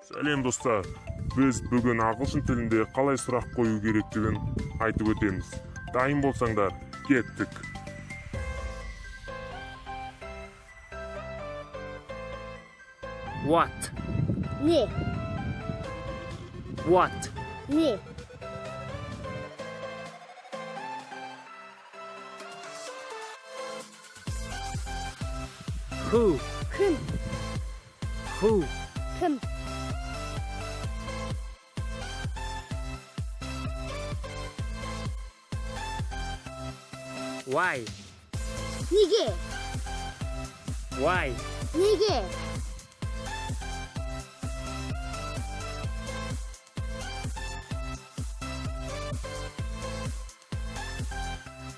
Сәлем достар. Біз бүгін ағылшын тілінде қалай сұрақ қою керектігін айтып өтеміз. Дайын болсаңдар, кеттік. What? Не, What? не, Who? кім, Who? кім, Why? неге, Why? неге,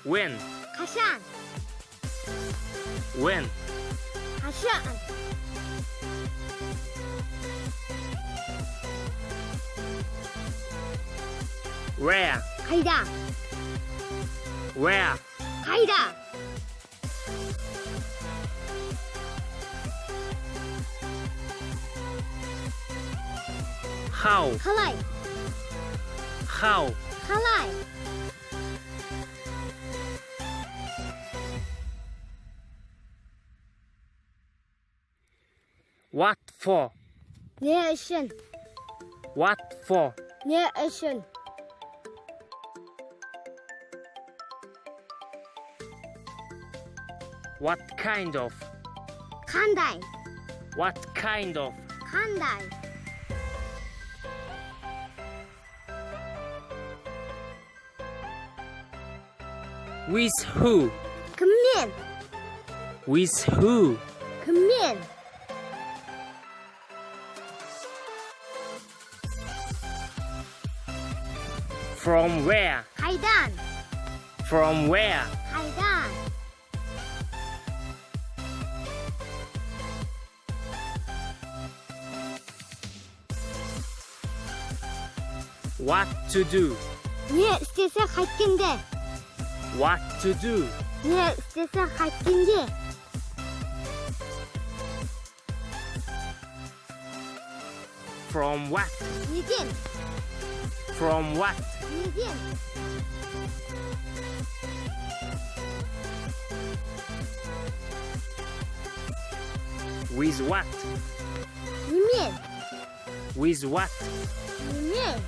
When? қашан, When? қашан, Where? қайда, Where? қайда, How? қалай, How? қалай, What for? не үшін, What for? не үшін, What kind of? қандай, What kind of? қандай, With who? кіммен, With who? кіммен, From where? қайдан, From where? қайдан, What to do? не істесе қайткенде, What to do? не істесе қайткенде, From what? неден, From what? неден, With what? немен, With what? немен,